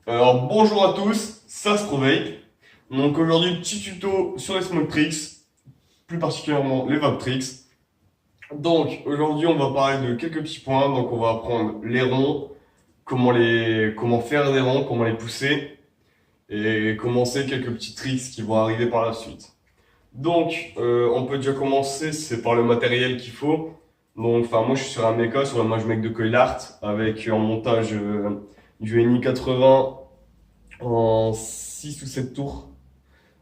Alors bonjour à tous, ça se réveille. Donc aujourd'hui petit tuto sur les smoke tricks, plus particulièrement les vape tricks. Donc aujourd'hui on va parler de quelques petits points. Donc on va apprendre les ronds, comment faire des ronds, comment les pousser et commencer quelques petits tricks qui vont arriver par la suite. Donc on peut déjà commencer, c'est par le matériel qu'il faut. Donc enfin moi je suis sur un mecha, sur le Mage Mech de Coilart avec en montage du NI 80 en 6 ou 7 tours.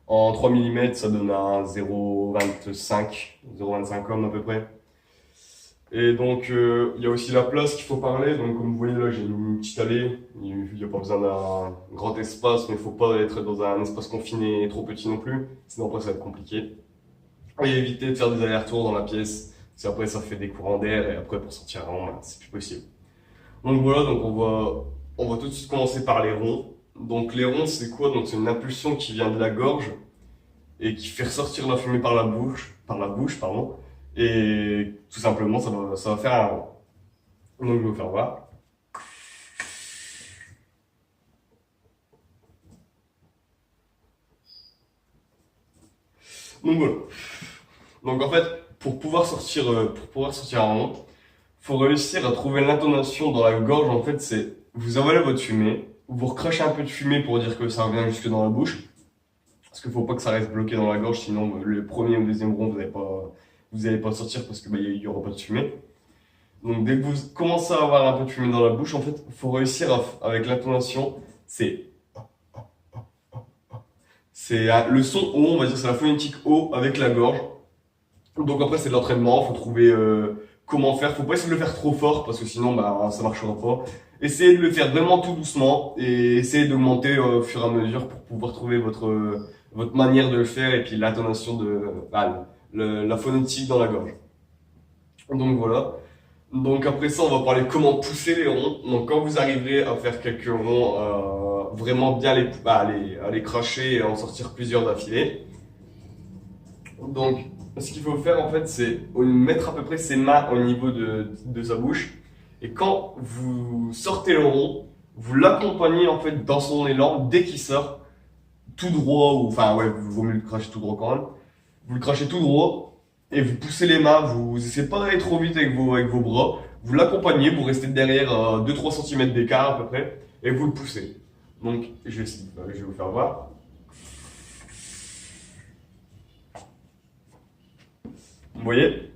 En 3 mm, ça donne un 0,25 ohm à peu près. Et donc, il y a aussi la place qu'il faut parler. Donc, comme vous voyez là, j'ai une petite allée. Il n'y a pas besoin d'un grand espace, mais il ne faut pas être dans un espace confiné et trop petit non plus. Sinon, après, ça va être compliqué. Et éviter de faire des allers-retours dans la pièce. Parce qu'après, ça fait des courants d'air et après, pour sortir un rond, ben, c'est plus possible. Donc voilà, donc on va tout de suite commencer par les ronds. Donc, les ronds, c'est quoi? Donc, c'est une impulsion qui vient de la gorge et qui fait ressortir la fumée par la bouche, pardon. Et tout simplement, ça va faire un rond. Donc, je vais vous faire voir. Donc voilà. Donc en fait, pour pouvoir sortir un rond, faut réussir à trouver l'intonation dans la gorge. En fait, c'est vous avalez votre fumée, vous recrachez un peu de fumée pour dire que ça revient jusque dans la bouche. Parce qu'il faut pas que ça reste bloqué dans la gorge, sinon le premier ou le deuxième rond, vous allez pas sortir parce que il y aura pas de fumée. Donc dès que vous commencez à avoir un peu de fumée dans la bouche, en fait, faut réussir avec l'intonation, c'est le son O, on va dire, c'est la phonétique O avec la gorge. Donc après c'est de l'entraînement, faut trouver comment faire, faut pas essayer de le faire trop fort parce que sinon bah ça marchera pas. Essayez de le faire vraiment tout doucement et essayez d'augmenter au fur et à mesure pour pouvoir trouver votre manière de le faire et puis l'intonation la phonétique dans la gorge. Donc voilà. Donc après ça, on va parler comment pousser les ronds. Donc quand vous arriverez à faire quelques ronds, vraiment bien à les cracher et à en sortir plusieurs d'affilée. Donc ce qu'il faut faire en fait, c'est mettre à peu près ses mains au niveau de sa bouche. Et quand vous sortez le rond, vous l'accompagnez en fait dans son élan dès qu'il sort, tout droit, ou enfin ouais, vaut mieux le cracher tout droit quand même. Vous le crachez tout droit et vous poussez les mains, vous essayez pas d'aller trop vite avec vos bras, vous l'accompagnez, vous restez derrière 2-3 cm d'écart à peu près et vous le poussez. Donc je vais vous faire voir. Vous voyez?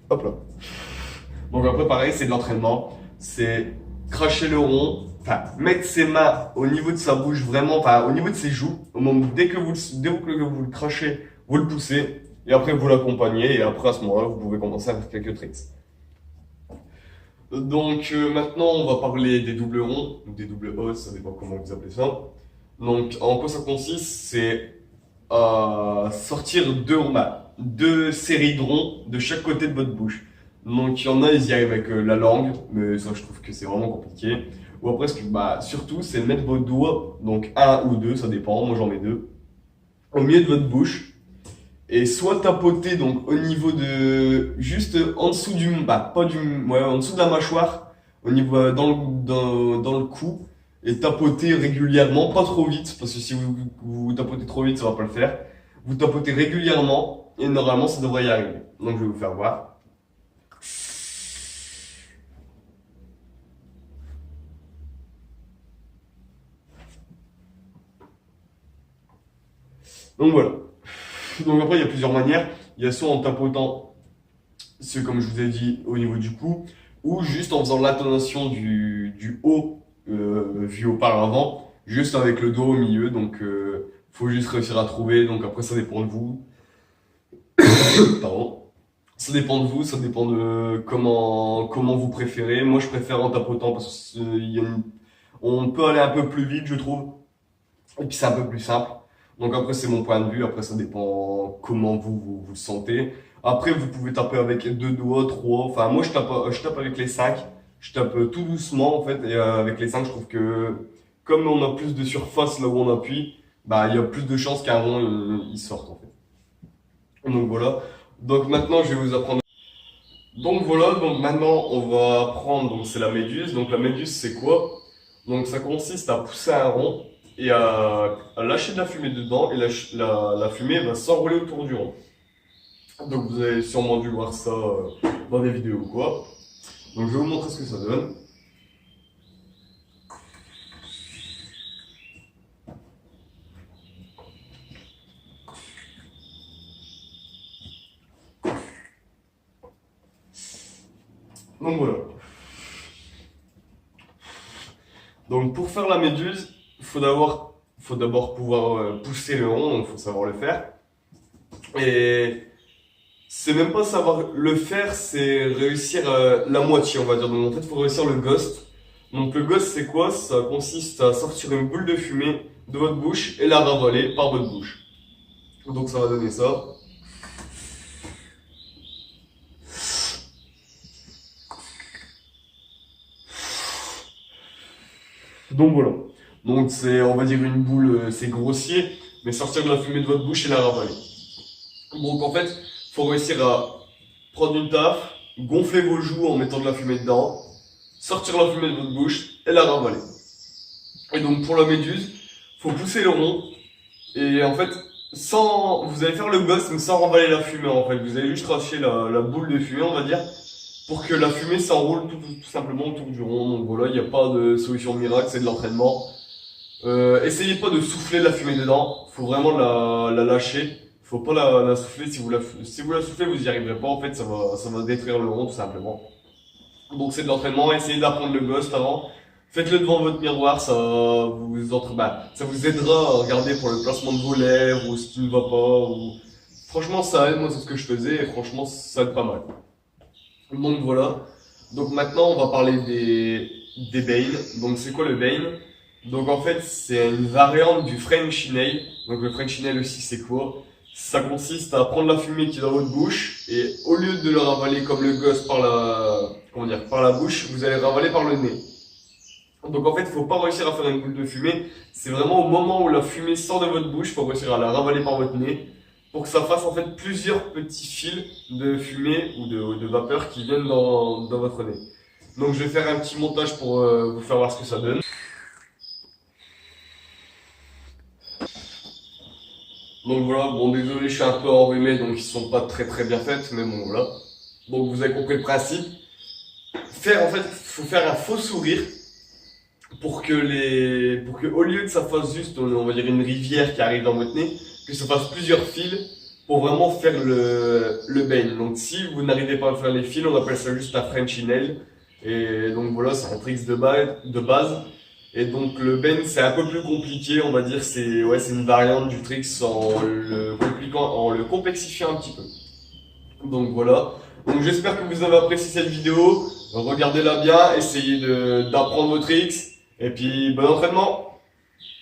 Hop là. Donc après pareil, c'est de l'entraînement, c'est cracher le rond, enfin mettre ses mains au niveau de sa bouche vraiment, enfin au niveau de ses joues, au moment dès que vous le crachez, vous le poussez et après vous l'accompagnez et après à ce moment-là vous pouvez commencer à faire quelques tricks. Donc maintenant on va parler des doubles ronds, ou des doubles os, ça dépend comment vous appelez ça. Donc en quoi ça consiste? C'est sortir deux séries de ronds de chaque côté de votre bouche. Donc il y en a, ils y arrivent avec la langue, mais ça je trouve que c'est vraiment compliqué. Ou après, surtout, c'est mettre vos doigts, donc un ou deux, ça dépend, moi j'en mets deux, au milieu de votre bouche et soit tapoter donc au niveau de juste en dessous pas ouais, en dessous de la mâchoire, au niveau dans le cou et tapoter régulièrement, pas trop vite parce que si vous tapotez trop vite, ça va pas le faire. Vous tapotez régulièrement et normalement ça devrait y arriver. Donc je vais vous faire voir. Donc voilà. Donc après il y a plusieurs manières. Il y a soit en tapotant, c'est comme je vous ai dit au niveau du cou, ou juste en faisant l'intonation du haut vu auparavant, juste avec le dos au milieu. Donc, faut juste réussir à trouver. Donc après, ça dépend de vous. Pardon. Ça dépend de vous, ça dépend de comment vous préférez. Moi, je préfère en tapotant parce on peut aller un peu plus vite, je trouve. Et puis c'est un peu plus simple. Donc après, c'est mon point de vue. Après, ça dépend comment vous le sentez. Après, vous pouvez taper avec deux doigts, trois. Enfin, moi, je tape avec les cinq. Je tape tout doucement, en fait. Et avec les cinq, je trouve que comme on a plus de surface là où on appuie, bah, il y a plus de chances qu'un rond, il sorte, en fait. Donc voilà. Donc maintenant, je vais vous apprendre. Donc voilà, donc maintenant, on va apprendre. Donc c'est la méduse. Donc la méduse, c'est quoi? Donc ça consiste à pousser un rond et à lâcher de la fumée dedans et la fumée va s'enrouler autour du rond. Donc vous avez sûrement dû voir ça dans des vidéos ou quoi. Donc je vais vous montrer ce que ça donne. Donc voilà. Donc pour faire la méduse, faut d'abord pouvoir pousser le rond, donc faut savoir le faire. Et c'est même pas savoir le faire, c'est réussir la moitié, on va dire. Donc en fait, il faut réussir le ghost. Donc le ghost, c'est quoi? Ça consiste à sortir une boule de fumée de votre bouche et la ravaler par votre bouche. Donc ça va donner ça. Donc voilà. Donc c'est, on va dire une boule, c'est grossier, mais sortir de la fumée de votre bouche et la ravaler. Donc en fait, faut réussir à prendre une taf, gonfler vos joues en mettant de la fumée dedans, sortir la fumée de votre bouche et la ravaler. Et donc pour la méduse, faut pousser le rond et en fait, vous allez faire le ghost mais sans ravaler la fumée en fait. Vous allez juste lâcher la boule de fumée, on va dire, pour que la fumée s'enroule tout simplement autour du rond. Donc voilà, il n'y a pas de solution miracle, c'est de l'entraînement. Essayez pas de souffler de la fumée dedans, faut vraiment la lâcher. Faut pas la souffler, si vous la soufflez, vous y arriverez pas, en fait, ça va détruire le rond, tout simplement. Donc c'est de l'entraînement, essayez d'apprendre le ghost avant. Faites-le devant votre miroir, ça vous aidera à regarder pour le placement de vos lèvres, ou ce qui ne va pas, ou... Franchement, ça aide, moi c'est ce que je faisais, et franchement, ça aide pas mal. Donc voilà. Donc maintenant, on va parler des Bane. Donc c'est quoi le Bane? Donc en fait, c'est une variante du French Nail. Donc le French Nail aussi, c'est quoi? Ça consiste à prendre la fumée qui est dans votre bouche et au lieu de le ravaler comme le gosse par la bouche, vous allez ravaler par le nez. Donc en fait, il faut pas réussir à faire une boule de fumée. C'est vraiment au moment où la fumée sort de votre bouche, il faut réussir à la ravaler par votre nez pour que ça fasse en fait plusieurs petits fils de fumée ou de vapeur qui viennent dans votre nez. Donc je vais faire un petit montage pour vous faire voir ce que ça donne. Donc voilà, bon désolé, je suis un peu enrhumé, donc ils sont pas très bien faites, mais bon voilà. Donc vous avez compris le principe. En fait, faut faire un faux sourire pour que au lieu que ça fasse juste, on va dire une rivière qui arrive dans votre nez, que ça fasse plusieurs fils pour vraiment faire le beigne. Donc si vous n'arrivez pas à faire les fils, on appelle ça juste un French nail. Et donc voilà, c'est un trick de base. Et donc le bend c'est un peu plus compliqué, on va dire, c'est une variante du tricks en le complexifiant un petit peu. Donc voilà. Donc j'espère que vous avez apprécié cette vidéo. Regardez-la bien, essayez d'apprendre vos tricks et puis bon entraînement.